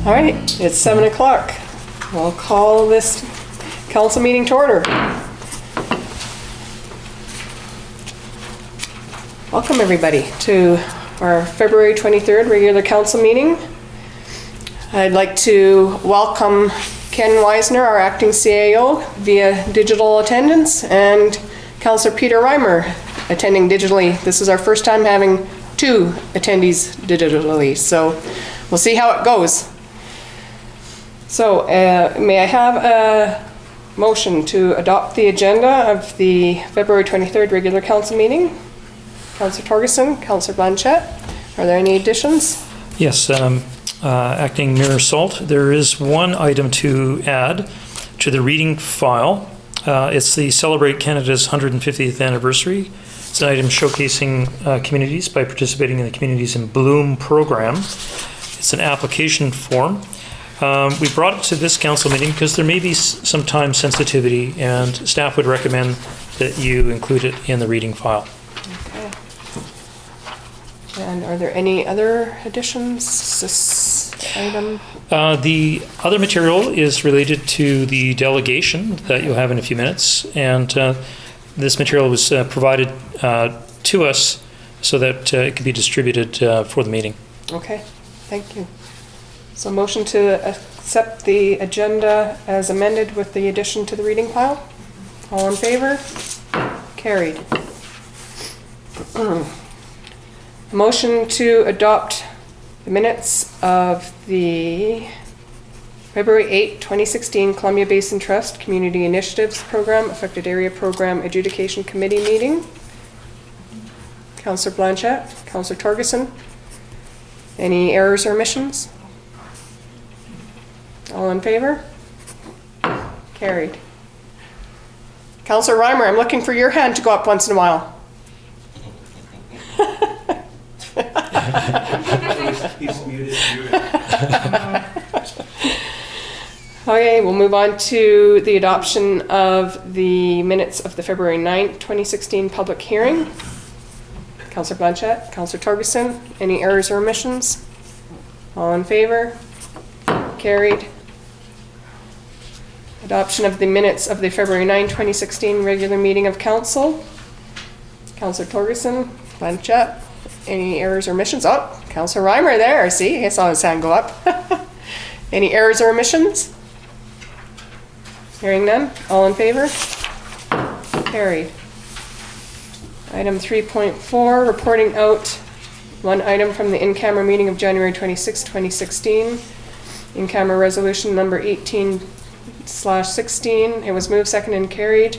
All right, it's 7 o'clock. We'll call this council meeting to order. Welcome everybody to our February 23rd regular council meeting. I'd like to welcome Ken Wiesner, our acting CAO, via digital attendance, and Councillor Peter Reimer attending digitally. This is our first time having 2 attendees digitally, so we'll see how it goes. So may I have a motion to adopt the agenda of the February 23rd regular council meeting? Councillor Torgerson, Councillor Blanchette, are there any additions? Yes, Acting Mayor Salt, there is one item to add to the reading file. It's the Celebrate Canada's 150th anniversary. It's an item showcasing communities by participating in the Communities in Bloom program. It's an application form. We brought it to this council meeting because there may be some time sensitivity, and staff would recommend that you include it in the reading file. Okay. And are there any other additions to this item? The other material is related to the delegation that you'll have in a few minutes, and this material was provided to us so that it could be distributed for the meeting. Okay, thank you. So motion to accept the agenda as amended with the addition to the reading file. All in favor? Carried. Motion to adopt the minutes of the February 8, 2016 Columbia Basin Trust Community Initiatives Program Affected Area Program Adjudication Committee meeting. Councillor Blanchette, Councillor Torgerson. Any errors or omissions? All in favor? Carried. Councillor Reimer, I'm looking for your hand to go up once in a while. He's muted. Okay, we'll move on to the adoption of the minutes of the February 9th, 2016 public hearing. Councillor Blanchette, Councillor Torgerson, any errors or omissions? All in favor? Carried. Adoption of the minutes of the February 9, 2016 regular meeting of council. Councillor Torgerson, Blanchette, any errors or omissions? Oh, Councillor Reimer there, see, I saw his hand go up. Any errors or omissions? Hearing none, all in favor? Carried. Item 3.4, reporting out one item from the in-camera meeting of January 26, 2016. In-camera resolution number 18/16. It was moved, seconded, and carried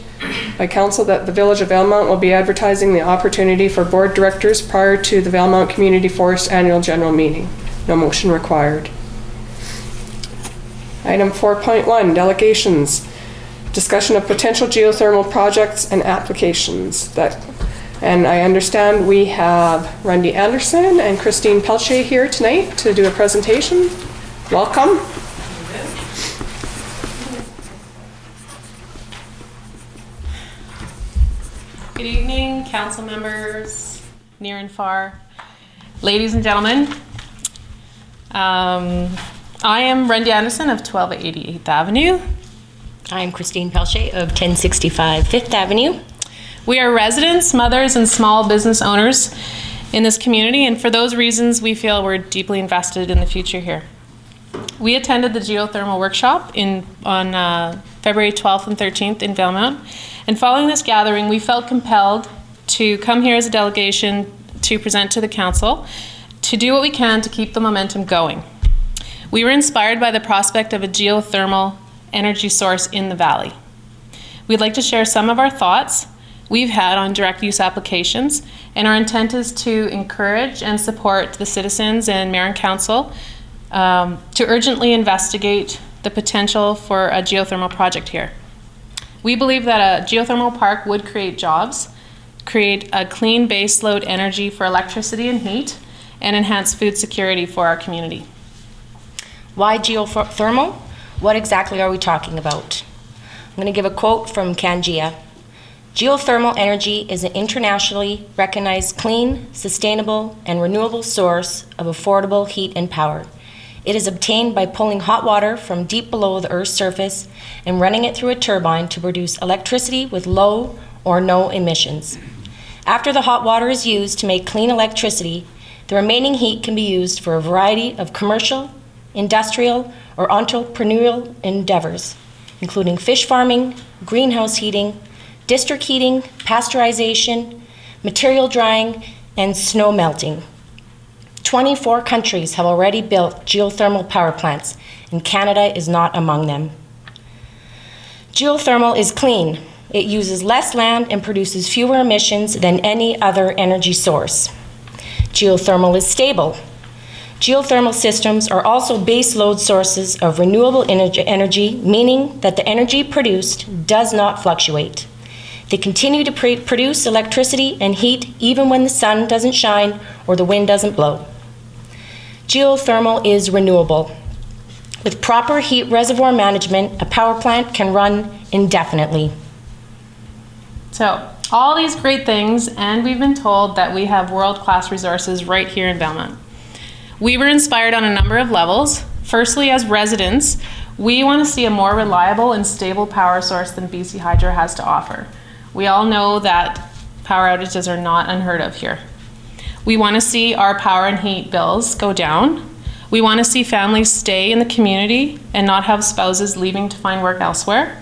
by council that the Village of Valemount will be advertising the opportunity for board directors prior to the Valemount Community Forest Annual General Meeting. No motion required. Item 4.1, delegations. Discussion of potential geothermal projects and applications. And I understand we have Randy Anderson and Christine Pelche here tonight to do a presentation. Welcome. Good evening, council members, near and far, ladies and gentlemen. I am Randy Anderson of 1288th Avenue. I'm Christine Pelche of 1065 5th Avenue. We are residents, mothers, and small business owners in this community, and for those reasons, we feel we're deeply invested in the future here. We attended the geothermal workshop on February 12th and 13th in Valemount, and following this gathering, we felt compelled to come here as a delegation to present to the council to do what we can to keep the momentum going. We were inspired by the prospect of a geothermal energy source in the valley. We'd like to share some of our thoughts we've had on direct use applications, and our intent is to encourage and support the citizens and mayor and council to urgently investigate the potential for a geothermal project here. We believe that a geothermal park would create jobs, create a clean baseload energy for electricity and heat, and enhance food security for our community. Why geothermal? What exactly are we talking about? I'm going to give a quote from Kangia. Geothermal energy is an internationally recognized clean, sustainable, and renewable source of affordable heat and power. It is obtained by pulling hot water from deep below the Earth's surface and running it through a turbine to produce electricity with low or no emissions. After the hot water is used to make clean electricity, the remaining heat can be used for a variety of commercial, industrial, or entrepreneurial endeavors, including fish farming, greenhouse heating, district heating, pasteurization, material drying, and snow melting. 24 countries have already built geothermal power plants, and Canada is not among them. Geothermal is clean. It uses less land and produces fewer emissions than any other energy source. Geothermal is stable. Geothermal systems are also base load sources of renewable energy, meaning that the energy produced does not fluctuate. They continue to produce electricity and heat even when the sun doesn't shine or the wind doesn't blow. Geothermal is renewable. With proper heat reservoir management, a power plant can run indefinitely. So, all these great things, and we've been told that we have world-class resources right here in Valemount. We were inspired on a number of levels. Firstly, as residents, we want to see a more reliable and stable power source than BC Hydro has to offer. We all know that power outages are not unheard of here. We want to see our power and heat bills go down. We want to see families stay in the community and not have spouses leaving to find work elsewhere.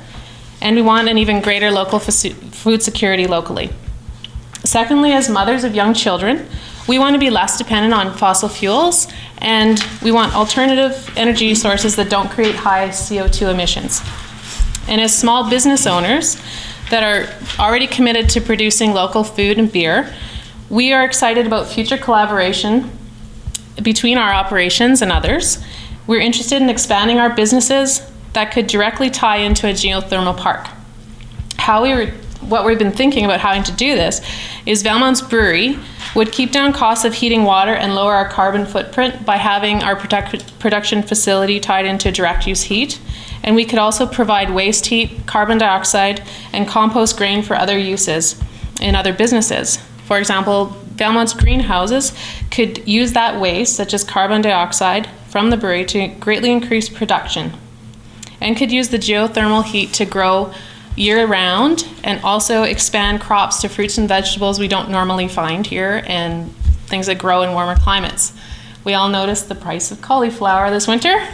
And we want an even greater local food security locally. Secondly, as mothers of young children, we want to be less dependent on fossil fuels, and we want alternative energy sources that don't create high CO2 emissions. And as small business owners that are already committed to producing local food and beer, we are excited about future collaboration between our operations and others. We're interested in expanding our businesses that could directly tie into a geothermal park. What we've been thinking about having to do this is Valemount's brewery would keep down costs of heating water and lower our carbon footprint by having our production facility tied into direct use heat. And we could also provide waste heat, carbon dioxide, and compost grain for other uses in other businesses. For example, Valemount's greenhouses could use that waste, such as carbon dioxide, from the brewery to greatly increase production, and could use the geothermal heat to grow year-round and also expand crops to fruits and vegetables we don't normally find here and things that grow in warmer climates. We all noticed the price of cauliflower this winter.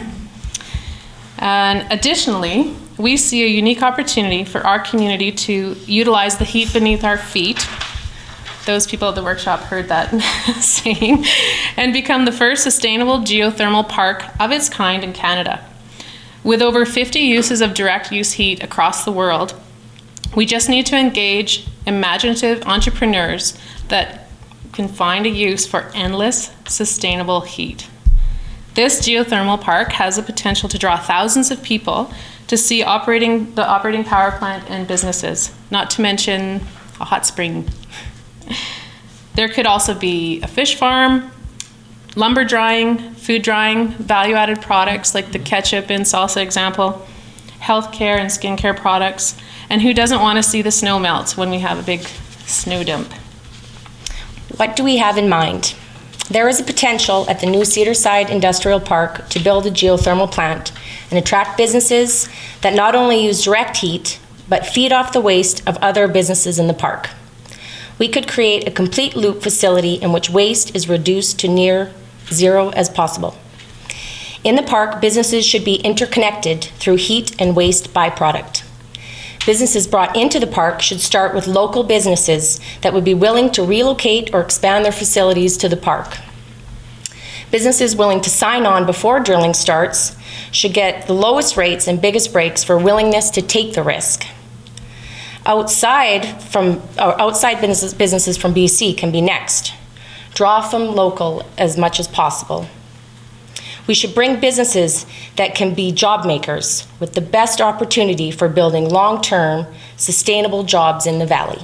And additionally, we see a unique opportunity for our community to utilize the heat beneath our feet. Those people at the workshop heard that saying, and become the first sustainable geothermal park of its kind in Canada. With over 50 uses of direct use heat across the world, we just need to engage imaginative entrepreneurs that can find a use for endless sustainable heat. This geothermal park has the potential to draw thousands of people to see the operating power plant and businesses, not to mention a hot spring. There could also be a fish farm, lumber drying, food drying, value-added products like the ketchup and salsa example, healthcare and skincare products, and who doesn't want to see the snow melt when we have a big snow dump? What do we have in mind? There is a potential at the new Cedarside Industrial Park to build a geothermal plant and attract businesses that not only use direct heat, but feed off the waste of other businesses in the park. We could create a complete loop facility in which waste is reduced to near zero as possible. In the park, businesses should be interconnected through heat and waste byproduct. Businesses brought into the park should start with local businesses that would be willing to relocate or expand their facilities to the park. Businesses willing to sign on before drilling starts should get the lowest rates and biggest breaks for willingness to take the risk. Outside businesses from BC can be next. Draw from local as much as possible. We should bring businesses that can be job makers with the best opportunity for building long-term, sustainable jobs in the valley.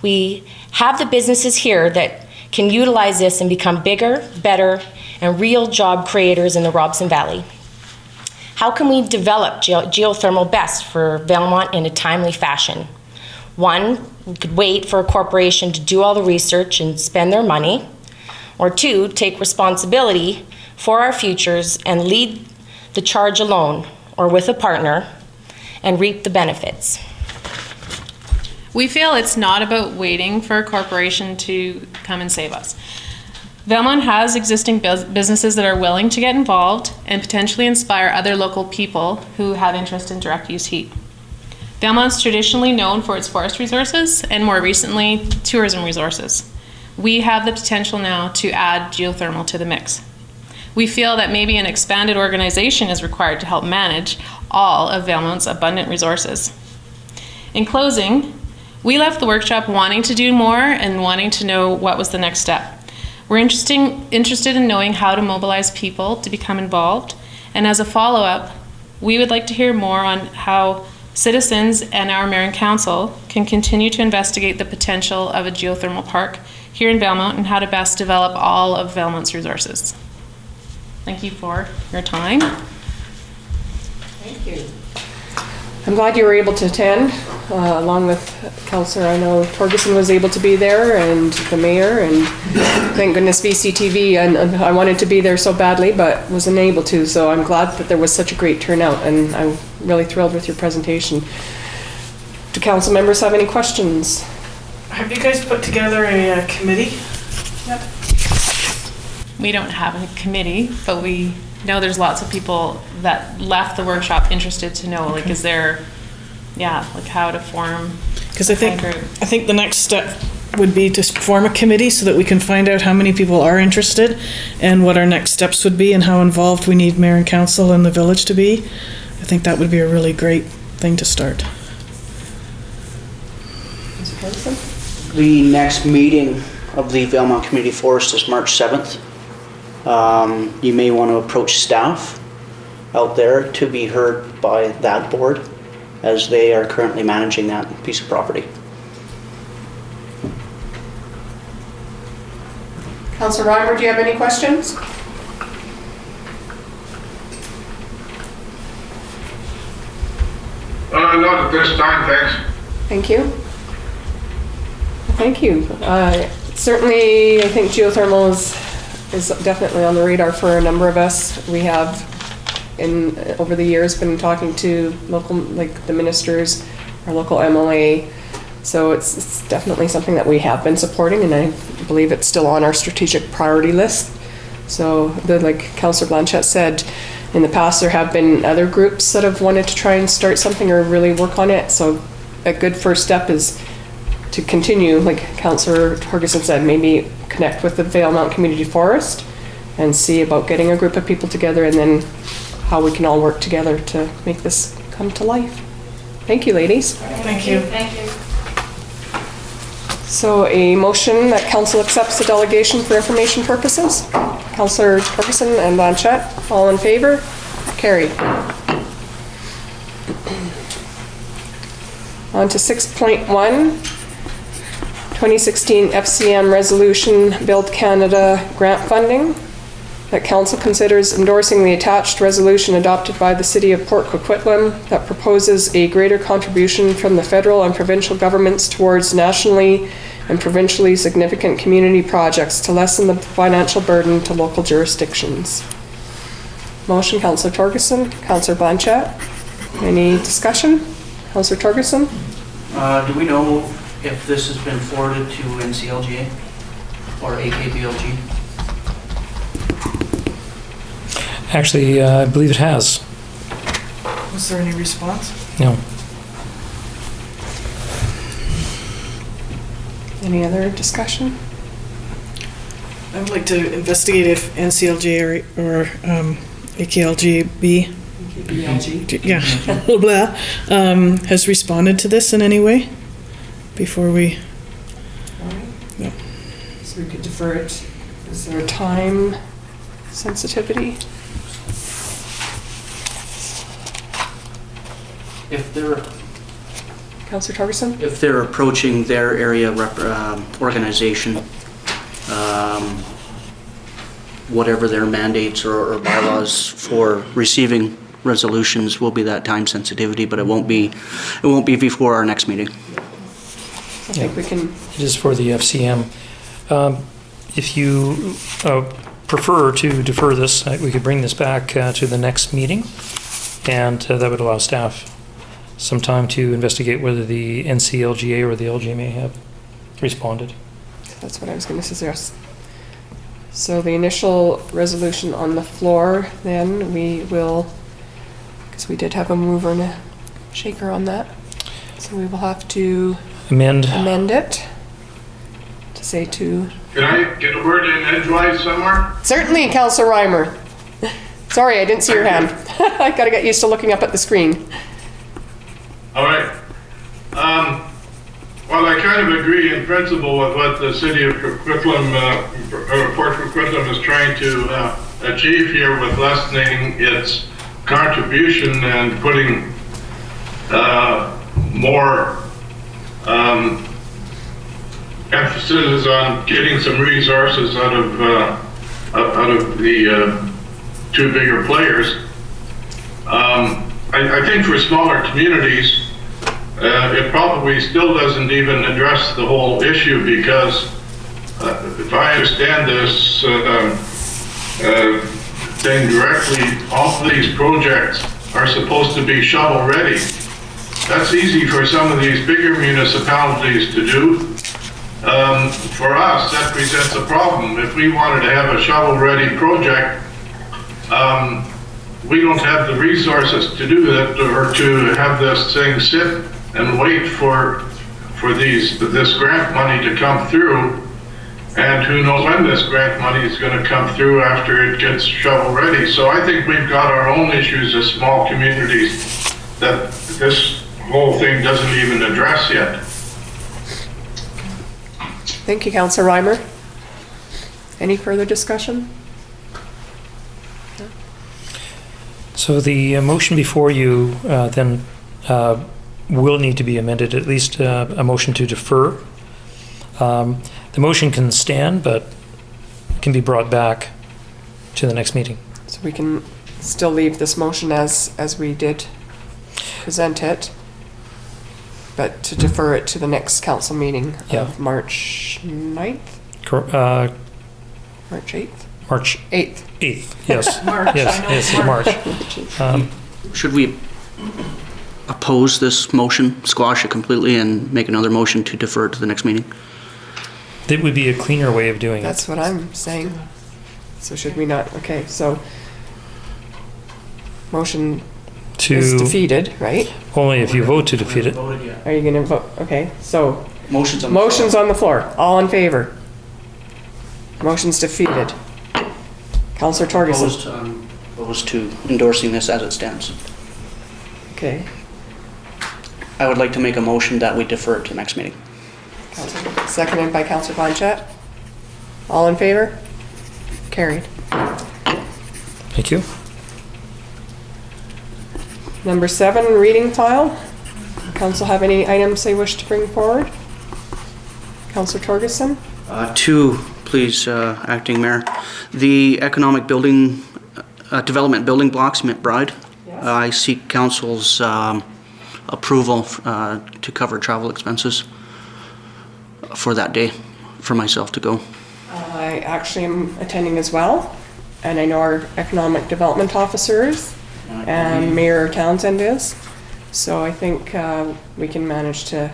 We have the businesses here that can utilize this and become bigger, better, and real job creators in the Robson Valley. How can we develop geothermal best for Valemount in a timely fashion? One, we could wait for a corporation to do all the research and spend their money. Or two, take responsibility for our futures and lead the charge alone or with a partner and reap the benefits. We feel it's not about waiting for a corporation to come and save us. Valemount has existing businesses that are willing to get involved and potentially inspire other local people who have interest in direct use heat. Valemount's traditionally known for its forest resources and more recently, tourism resources. We have the potential now to add geothermal to the mix. We feel that maybe an expanded organization is required to help manage all of Valemount's abundant resources. In closing, we left the workshop wanting to do more and wanting to know what was the next step. We're interested in knowing how to mobilize people to become involved, and as a follow-up, we would like to hear more on how citizens and our mayor and council can continue to investigate the potential of a geothermal park here in Valemount and how to best develop all of Valemount's resources. Thank you for your time. Thank you. I'm glad you were able to attend, along with Councillor, I know Torgerson was able to be there, and the mayor, and thank goodness VCTV, and I wanted to be there so badly, but wasn't able to, so I'm glad that there was such a great turnout, and I'm really thrilled with your presentation. Do council members have any questions? Have you guys put together a committee? Yep. We don't have a committee, but we know there's lots of people that left the workshop interested to know, like, is there, like how to form. Because I think the next step would be to form a committee so that we can find out how many people are interested and what our next steps would be and how involved we need mayor and council and the village to be. I think that would be a really great thing to start. The next meeting of the Valemount Community Forest is March 7th. You may want to approach staff out there to be heard by that board, as they are currently managing that piece of property. Councillor Reimer, do you have any questions? Not at this time, thanks. Thank you. Thank you. Certainly, I think geothermal is definitely on the radar for a number of us. We have, over the years, been talking to local, like the ministers, our local MLA. So it's definitely something that we have been supporting, and I believe it's still on our strategic priority list. So, like Councillor Blanchette said, in the past there have been other groups that have wanted to try and start something or really work on it. So a good first step is to continue, like Councillor Torgerson said, maybe connect with the Valemount Community Forest and see about getting a group of people together, and then how we can all work together to make this come to life. Thank you, ladies. Thank you. Thank you. So a motion that council accepts the delegation for information purposes. Councillor Torgerson and Blanchette, all in favor? Carried. On to 6.1, 2016 FCM Resolution Build Canada grant funding. That council considers endorsing the attached resolution adopted by the City of Port Coquitlam that proposes a greater contribution from the federal and provincial governments towards nationally and provincially significant community projects to lessen the financial burden to local jurisdictions. Motion, Councillor Torgerson, Councillor Blanchette. Any discussion? Councillor Torgerson? Do we know if this has been forwarded to NCLGA or AKBLG? Actually, I believe it has. Was there any response? No. Any other discussion? I would like to investigate if NCLJ or AKLGB blah, blah, has responded to this in any way before we. No. So we could defer it. Is there a time sensitivity? If they're Councillor Torgerson? If they're approaching their area organization, whatever their mandates or bylaws for receiving resolutions will be that time sensitivity, but it won't be before our next meeting. I think we can. It is for the FCM. If you prefer to defer this. We could bring this back to the next meeting, and that would allow staff some time to investigate whether the NCLGA or the LGMA have responded. That's what I was going to suggest. So the initial resolution on the floor, then we will, because we did have a mover and a shaker on that, so we will have to Amend. it to say to... Can I get a word in edgewise somewhere? Certainly, Councillor Reimer. Sorry, I didn't see your hand. I got to get used to looking up at the screen. All right. Well, I kind of agree in principle with what the city of Coquitlam, Port Coquitlam is trying to achieve here with lessening its contribution and putting more emphasis on getting some resources out of the two bigger players. I think for smaller communities, it probably still doesn't even address the whole issue, because if I understand this thing directly, all of these projects are supposed to be shovel ready. That's easy for some of these bigger municipalities to do. For us, that presents a problem. If we wanted to have a shovel-ready project, we don't have the resources to do that, or to have this thing sit and wait for this grant money to come through. And who knows when this grant money is going to come through after it gets shovel-ready. So I think we've got our own issues as small communities that this whole thing doesn't even address yet. Thank you, Councillor Reimer. Any further discussion? So the motion before you then will need to be amended, at least a motion to defer. The motion can stand, but can be brought back to the next meeting. So we can still leave this motion as we did present it, but to defer it to the next council meeting Yeah. of March 9th? March 8th? March 8th. 8th, yes. March, Yes, I know it's yes, March. Should we oppose this motion, squash it completely, and make another motion to defer it to the next meeting? That would be a cleaner way of doing That's it. what I'm saying. So should we not? Okay, so motion is To, defeated, right? only if you vote to defeat it. Are you gonna vote? Okay, so Motion's on the motion's floor. on the floor. All in favor? Motion's defeated. Councillor Torgerson. Opposed to endorsing this as it stands. Okay. I would like to make a motion that we defer it to the next meeting. Seconded by Councillor Blanchette. All in favor? Carried. Thank you. Number 7, reading file. Council have any items they wish to bring forward? Councillor Torgerson? Two, please, Acting Mayor. The Economic Building, Development Building Blocks, McBride. Yes. I seek council's approval to cover travel expenses for that day, for myself to go. I actually am attending as well, and I know our economic development officers and Mayor Townsend is. So I think we can manage to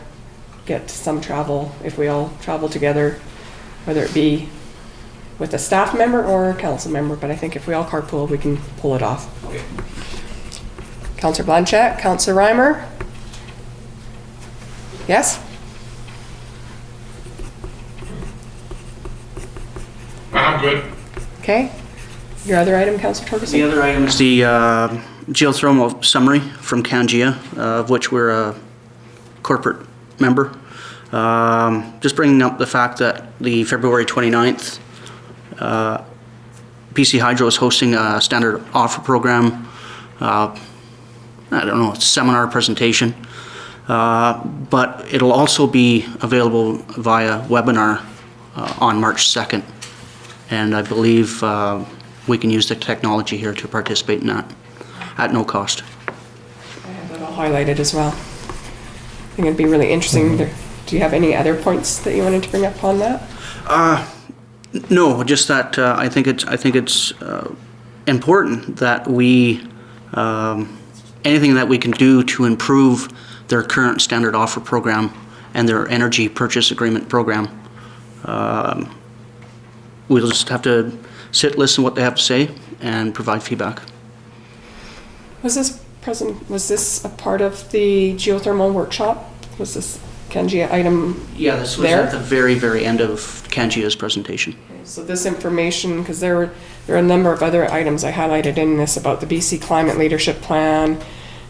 get some travel if we all travel together, whether it be with a staff member or a council member, but I think if we all carpool, we can pull it off. Okay. Councillor Blanchette, Councillor Reimer? Yes? I'm good. Okay. Your other item, Councillor Torgerson? The other item is the geothermal summary from Cangia, of which we're a corporate member. Just bringing up the fact that the February 29th, BC Hydro is hosting a standard offer program. I don't know, it's a seminar presentation. But it'll also be available via webinar on March 2nd. And I believe we can use the technology here to participate in that at no cost. I have that all highlighted as well. I think it'd be really interesting. Do you have any other points that you wanted to bring up on that? No, just that I think it's important that we anything that we can do to improve their current standard offer program and their energy purchase agreement program. We'll just have to sit, listen to what they have to say, and provide feedback. Was this a part of the geothermal workshop? Was this Kenji item? Yeah, this was there? at the very, very end of Kanjia's presentation. So this information, because there are a number of other items I highlighted in this about the BC Climate Leadership Plan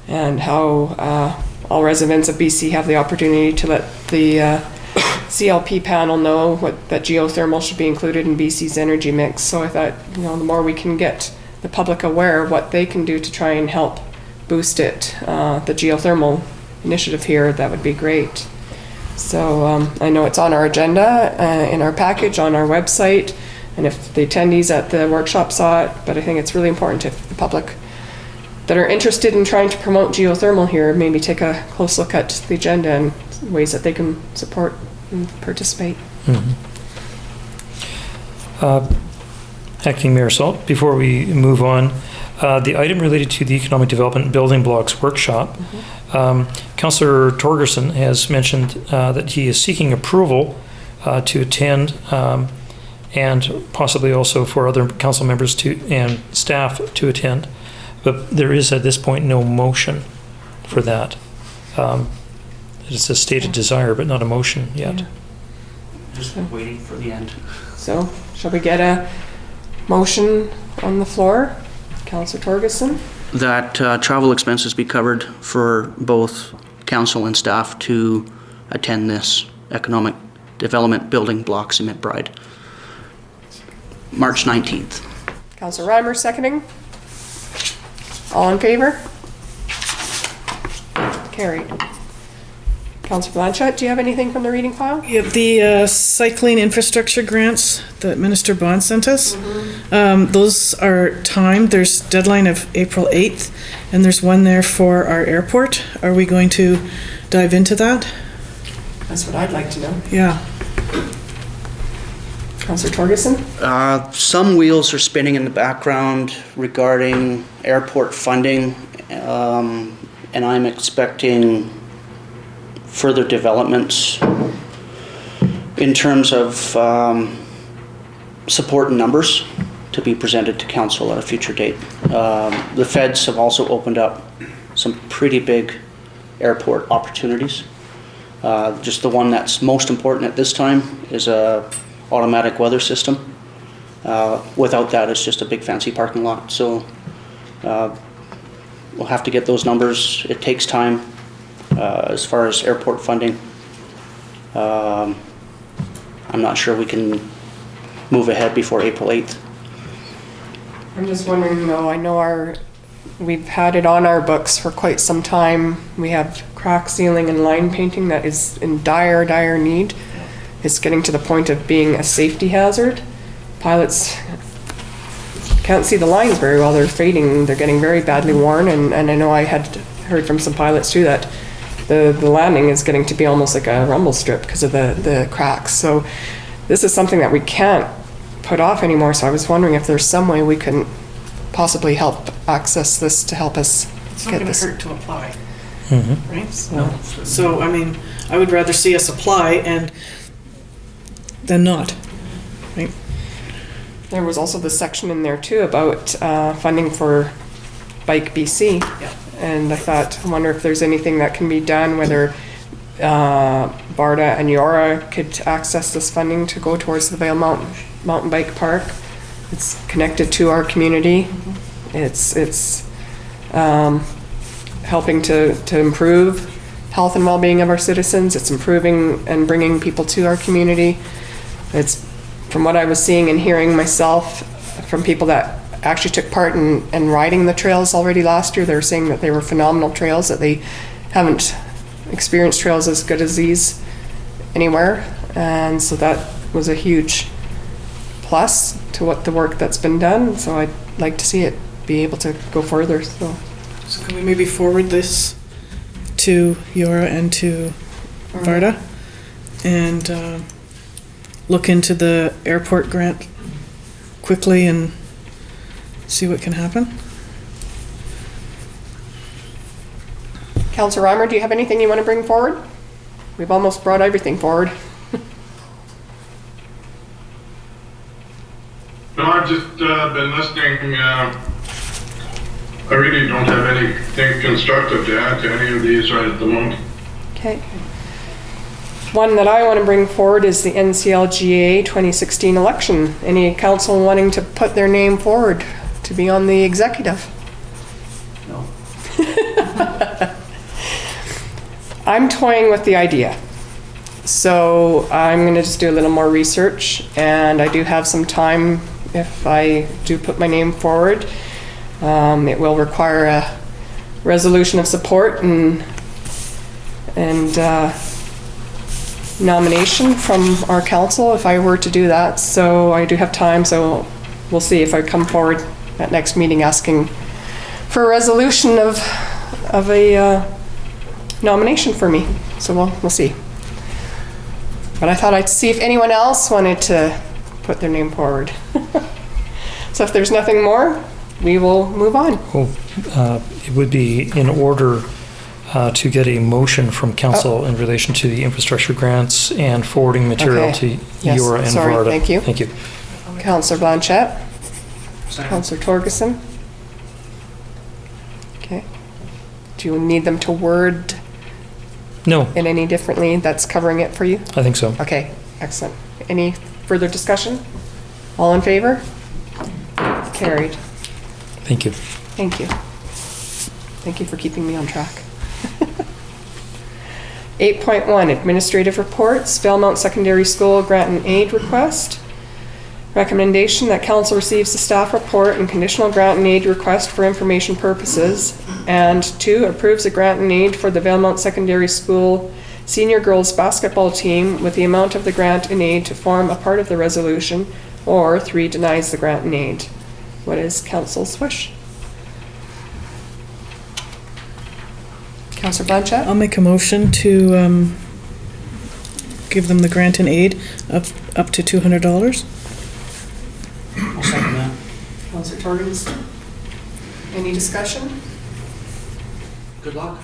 and how all residents of BC have the opportunity to let the CLP panel know that geothermal should be included in BC's energy mix. So I thought, the more we can get the public aware of what they can do to try and help boost it, the geothermal initiative here, that would be great. So I know it's on our agenda, in our package, on our website, and if the attendees at the workshop saw it, but I think it's really important if the public that are interested in trying to promote geothermal here maybe take a close look at the agenda and ways that they can support and participate. Acting Mayor Salt, before we move on, the item related to the Economic Development Building Blocks Workshop, Councillor Torgerson has mentioned that he is seeking approval to attend and possibly also for other council members and staff to attend. But there is at this point no motion for that. It's a stated desire, but not a motion yet. Just waiting for the end. So shall we get a motion on the floor? Councillor Torgerson? That travel expenses be covered for both council and staff to attend this Economic Development Building Blocks in McBride. March 19th. Councillor Reimer seconding. All in favor? Carried. Councillor Blanchette, do you have anything from the reading file? Yeah, the cycling infrastructure grants that Minister Bond sent us, those are timed. There's deadline of April 8th, and there's one there for our airport. Are we going to dive into that? That's what I'd like to know. Yeah. Councillor Torgerson? Some wheels are spinning in the background regarding airport funding, and I'm expecting further developments in terms of support and numbers to be presented to council at a future date. The feds have also opened up some pretty big airport opportunities. Just the one that's most important at this time is a automatic weather system. Without that, it's just a big fancy parking lot. So we'll have to get those numbers. It takes time. As far as airport funding, I'm not sure we can move ahead before April 8th. I'm just wondering though, I know we've had it on our books for quite some time. We have crack sealing and line painting that is in dire need. It's getting to the point of being a safety hazard. Pilots can't see the lines very well. They're fading. They're getting very badly worn. And I know I had heard from some pilots too that the landing is getting to be almost like a rumble strip because of the cracks. So this is something that we can't put off anymore. So I was wondering if there's some way we can possibly help access this to help us get this. It's not going to hurt to apply, right? So I mean, I would rather see us apply than not, right? There was also the section in there too about funding for Bike BC. Yeah. And I wonder if there's anything that can be done, whether Barda and Yora could access this funding to go towards the Valemount Mountain Bike Park. It's connected to our community. It's helping to improve health and well-being of our citizens. It's improving and bringing people to our community. It's, from what I was seeing and hearing myself from people that actually took part in riding the trails already last year, they were saying that they were phenomenal trails, that they haven't experienced trails as good as these anywhere. And so that was a huge plus to what the work that's been done. So I'd like to see it be able to go further. So can we maybe forward this to Yora and to Varda? And look into the airport grant quickly and see what can happen. Councillor Reimer, do you have anything you want to bring forward? We've almost brought everything forward. No, I've just been listening. I really don't have anything constructive to add to any of these right at the moment. Okay. One that I want to bring forward is the NCLGA 2016 election. Any council wanting to put their name forward to be on the executive? No. I'm toying with the idea. So I'm going to just do a little more research, and I do have some time if I do put my name forward. It will require a resolution of support and nomination from our council if I were to do that. So I do have time, so we'll see if I come forward at next meeting asking for a resolution of a nomination for me. So we'll see. But I thought I'd see if anyone else wanted to put their name forward. So if there's nothing more, we will move on. It would be in order to get a motion from council in relation to the infrastructure grants and forwarding material to Yes, Eora and sorry, Varda. thank you. Thank you. Councillor Blanchette. Councillor Torgerson. Okay. Do you need them to word No, it any differently? That's covering it for you? I think so. Okay, excellent. Any further discussion? All in favor? Carried. Thank you. Thank you. Thank you for keeping me on track. 8.1, Administrative Reports, Valemount Secondary School Grant and Aid Request. Recommendation that council receives the staff report and conditional grant and aid request for information purposes. And 2, approves a grant and aid for the Valemount Secondary School senior girls basketball team with the amount of the grant and aid to form a part of the resolution. Or 3, denies the grant and aid. What is council's wish? Councillor Blanchette? I'll make a motion to give them the grant and aid of up to $200. I'll second that. Councillor Torgerson? Any discussion? Good luck.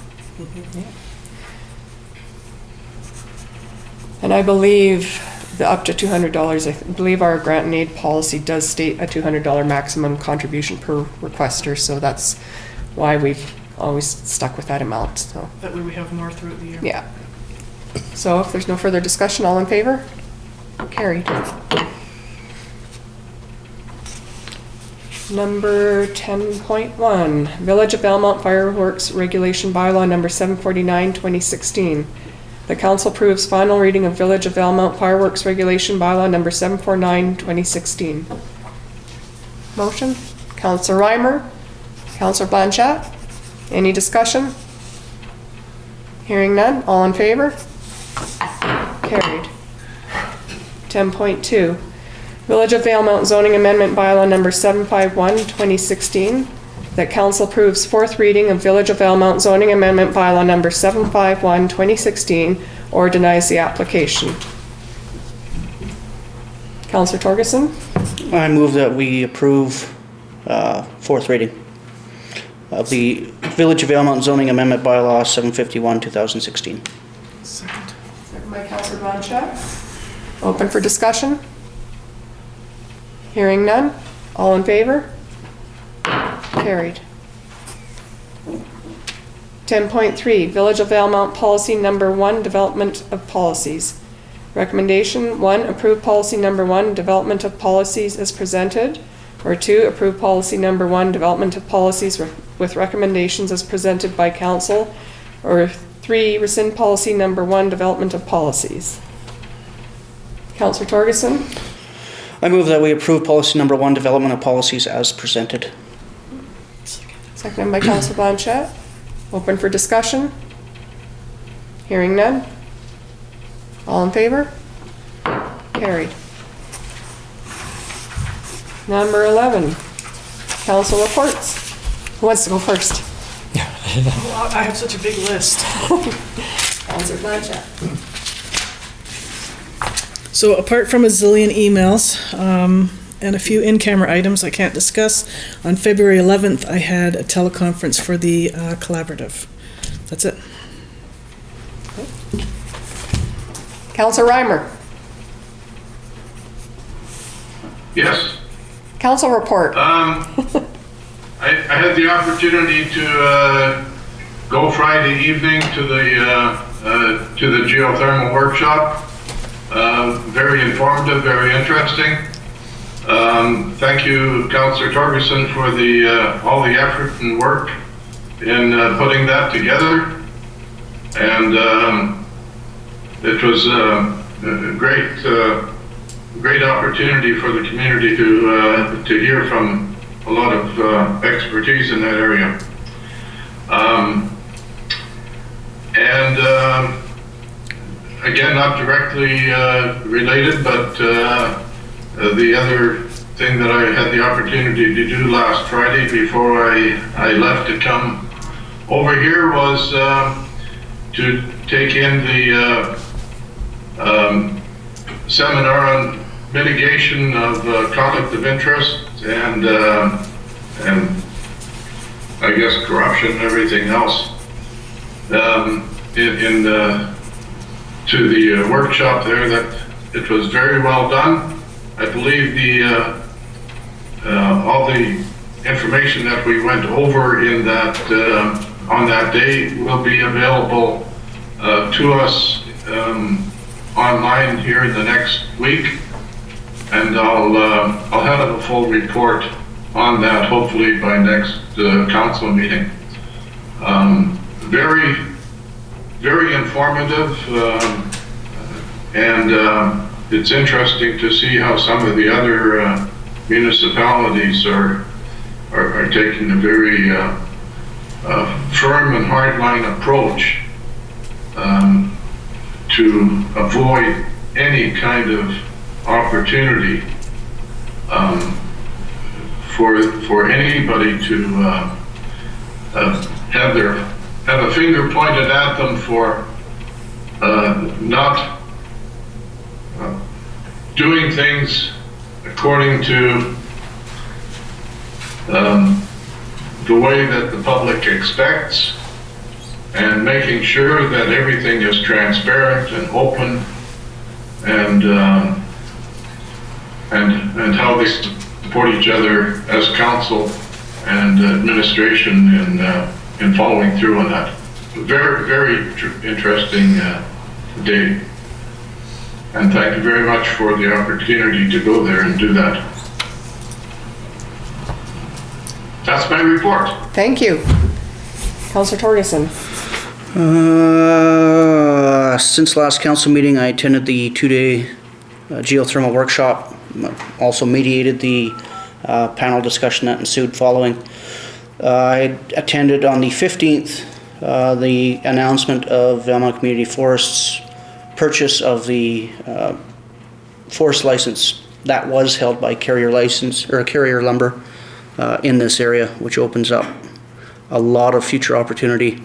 And I believe the up to $200, I believe our grant and aid policy does state a $200 maximum contribution per requester, so that's why we've always stuck with that amount, so. That way we have more throughout the year. Yeah. So if there's no further discussion, all in favor? Carried. Number 10.1, Village of Valemount Fireworks Regulation Bylaw Number 749, 2016. The council approves final reading of Village of Valemount Fireworks Regulation Bylaw Number 749, 2016. Motion? Councillor Reimer? Councillor Blanchette? Any discussion? Hearing none, all in favor? Carried. 10.2, Village of Valemount Zoning Amendment Bylaw Number 751, 2016. That council approves fourth reading of Village of Valemount Zoning Amendment Bylaw Number 751, 2016, or denies the application. Councillor Torgerson? I move that we approve fourth reading of the Village of Valemount zoning amendment bylaw 751, 2016. Second. Second by Councillor Blanchette. Open for discussion? Hearing none. All in favor? Carried. 10.3, Village of Valemount Policy Number 1, Development of Policies. Recommendation: 1, approve policy number 1, development of policies as presented, or 2, approve policy number 1, development of policies with recommendations as presented by council, or 3, rescind policy number 1, development of policies. Councillor Torgerson? I move that we approve policy number 1, development of policies as presented. Seconded by Councillor Blanchette. Open for discussion? Hearing none. All in favor? Carried. Number 11, council reports. Who wants to go first? I have such a big list. Councillor Blanchette. So apart from a zillion emails and a few in-camera items I can't discuss, on February 11th, I had a teleconference for the collaborative. That's it. Councillor Reimer. Yes. Council report. I had the opportunity to go Friday evening to the geothermal workshop. Very informative, very interesting. Thank you, Councillor Torgerson, for all the effort and work in putting that together. And it was a great opportunity for the community to hear from a lot of expertise in that area. Again, not directly related, but the other thing that I had the opportunity to do last Friday before I left to come over here was to take in the seminar on mitigation of conflict of interest and I guess corruption and everything else. To the workshop there, that it was very well done. I believe all the information that we went over in that on that day will be available to us online here in the next week, and I'll have a full report on that hopefully by next council meeting. Very informative, and it's interesting to see how some of the other municipalities are taking a very firm and hardline approach to avoid any kind of opportunity for anybody to have a finger pointed at them for not doing things according to the way that the public expects, and making sure that everything is transparent and open, and how they support each other as council and administration in following through on that. Very interesting day. And thank you very much for the opportunity to go there and do that. That's my report. Thank you. Councillor Torgerson. Since last council meeting, I attended the 2-day geothermal workshop. Also mediated the panel discussion that ensued following. I attended on the 15th the announcement of Valemount Community Forests' purchase of the forest license that was held by Carrier Lumber in this area, which opens up a lot of future opportunity.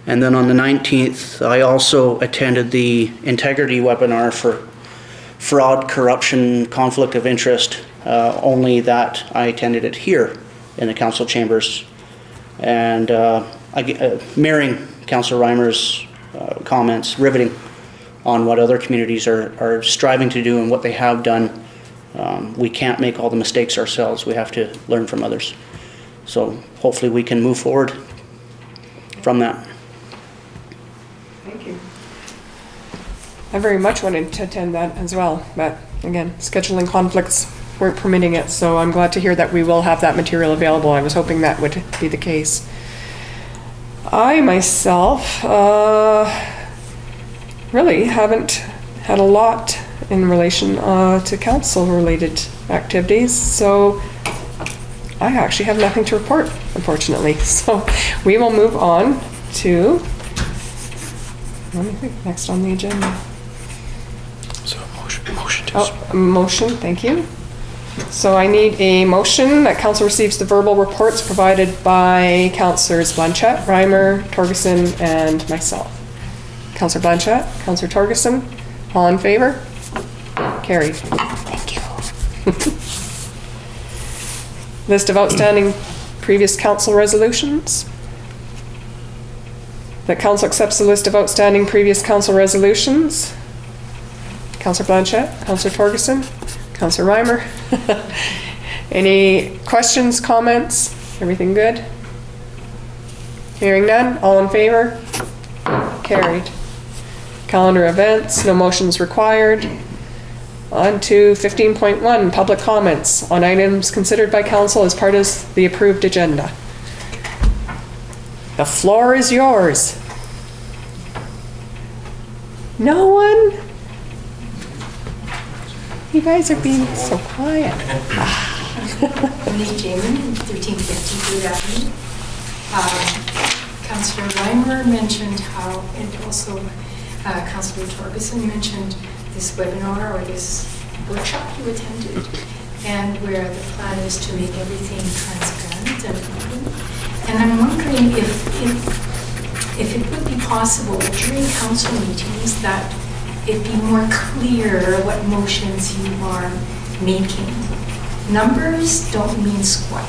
And then on the 19th, I also attended the integrity webinar for fraud, corruption, conflict of interest, only that I attended it here in the council chambers. And mirroring Councillor Reimer's comments, riveting on what other communities are striving to do and what they have done. We can't make all the mistakes ourselves. We have to learn from others. So hopefully we can move forward from that. Thank you. I very much wanted to attend that as well, but again, scheduling conflicts weren't permitting it, so I'm glad to hear that we will have that material available. I was hoping that would be the case. I myself really haven't had a lot in relation to council-related activities, so I actually have nothing to report, unfortunately. So we will move on to, let me think, next on the agenda. So motion to Oh, motion, thank you. So I need a motion that council receives the verbal reports provided by Councillors Blanchette, Reimer, Torgerson, and myself. Councillor Blanchette, Councillor Torgerson, all in favor? Carried. Thank you. List of outstanding previous council resolutions. That council accepts the list of outstanding previous council resolutions. Councillor Blanchette, Councillor Torgerson, Councillor Reimer. Any questions, comments? Everything good? Hearing none, all in favor? Carried. Calendar events, no motions required. On to 15.1, public comments on items considered by council as part of the approved agenda. The floor is yours. No one? You guys are being so quiet. Monique Jamin, 1350 Gord Avenue. Councillor Reimer mentioned how, and also Councillor Torgerson mentioned this webinar or this workshop you attended, and where the plan is to make everything transparent and open. And I'm wondering if it would be possible during council meetings that it be more clear what motions you are making. Numbers don't mean squat.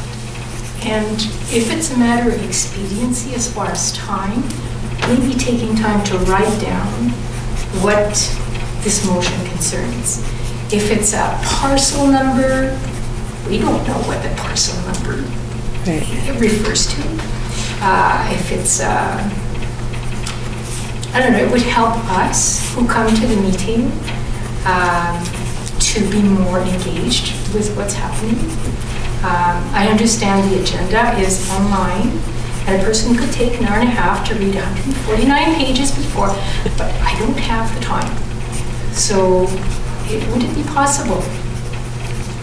And if it's a matter of expediency as far as time, maybe taking time to write down what this motion concerns. If it's a parcel number, we don't know what the parcel number it refers to. If it's, I don't know, it would help us who come to the meeting to be more engaged with what's happening. I understand the agenda is online, and a person could take an hour and a half to read 149 pages before, but I don't have the time. So would it be possible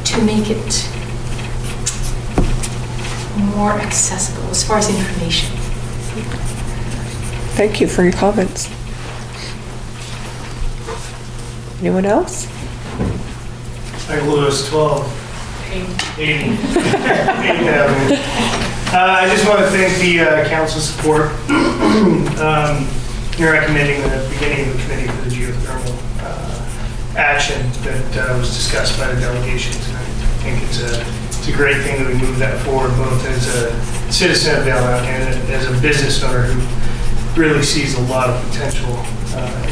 to make it more accessible as far as information? Thank you for your comments. Anyone else? St. Louis 1280. I just want to thank the council's support in recommending the beginning of the committee for the geothermal action that was discussed by the delegation tonight. I think it's a great thing that we move that forward, both as a citizen of Valemount and as a business owner who really sees a lot of potential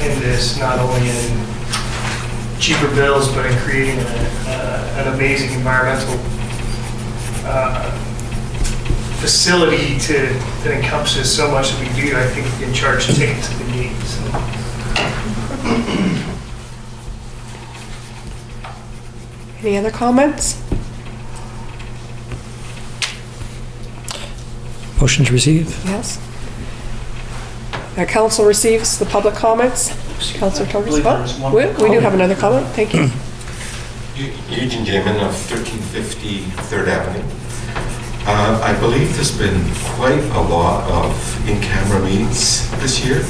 in this, not only in cheaper bills, but in creating an amazing environmental facility that encompasses so much that we do. I think we can charge tickets at the gate. So. Any other comments? Motion to receive. Yes. Council receives the public comments. Councillor Torgerson. We do have another comment. Thank you. Eugene Jamin of 1350 3rd Avenue. I believe there's been quite a lot of in-camera meetings this year,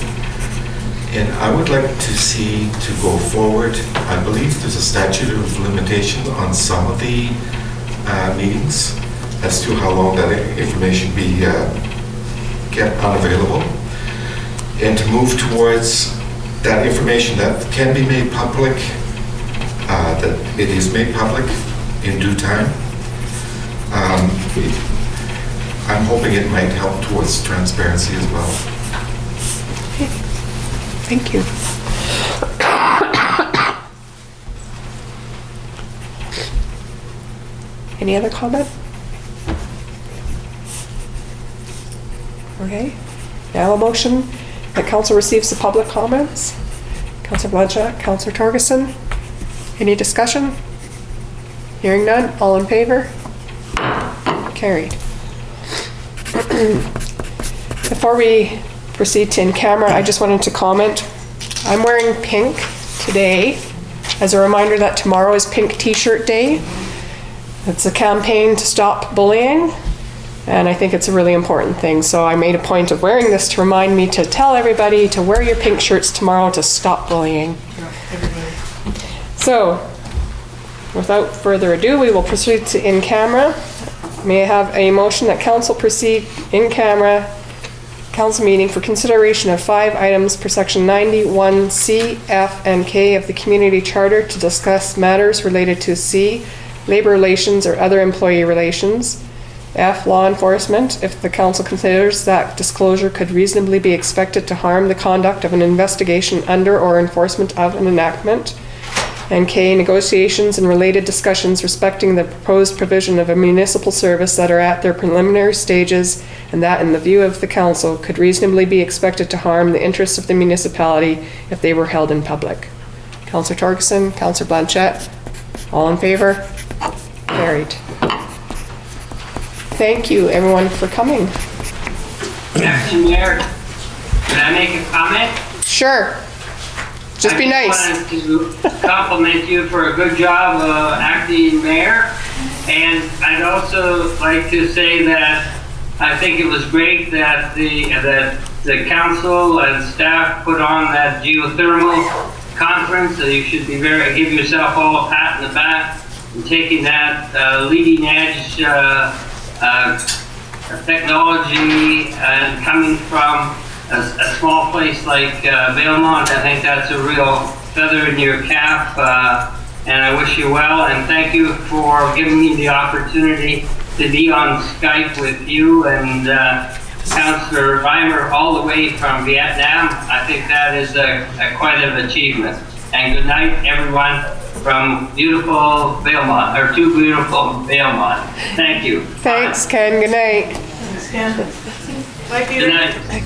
and I would like to see to go forward. I believe there's a statute of limitations on some of the meetings as to how long that information be kept unavailable, and to move towards that information that can be made public, that it is made public in due time. I'm hoping it might help towards transparency as well. Thank you. Any other comment? Okay. Now a motion that council receives the public comments. Councillor Blanchette, Councillor Torgerson. Any discussion? Hearing none, all in favor? Carried. Before we proceed to in camera, I just wanted to comment. I'm wearing pink today as a reminder that tomorrow is Pink T-shirt Day. It's a campaign to stop bullying, and I think it's a really important thing. So I made a point of wearing this to remind me to tell everybody to wear your pink shirts tomorrow to stop bullying. So, without further ado, we will proceed to in camera. May I have a motion that council proceed in camera council meeting for consideration of 5 items per section 91C, F, and K of the community charter to discuss matters related to C, labor relations or other employee relations, F, law enforcement, if the council considers that disclosure could reasonably be expected to harm the conduct of an investigation under or enforcement of an enactment, and K, negotiations and related discussions respecting the proposed provision of a municipal service that are at their preliminary stages and that, in the view of the council, could reasonably be expected to harm the interests of the municipality if they were held in public. Councillor Torgerson, Councillor Blanchette, all in favor? Carried. Thank you, everyone, for coming. Acting Mayor, can I make a comment? Sure. Just be nice. I just wanted to compliment you for a good job, acting mayor. And I'd also like to say that I think it was great that the council and staff put on that geothermal conference. So you should be give yourself all a pat in the back and taking that leading edge technology and coming from a small place like Valemount. I think that's a real feather in your cap, and I wish you well, and thank you for giving me the opportunity to be on Skype with you and Councillor Reimer all the way from Vietnam. I think that is quite an achievement. And good night, everyone, from beautiful Valemount, or to beautiful Valemount. Thank you. Thanks, Ken. Good night. Thanks, Ken. Bye, Peter. Good night.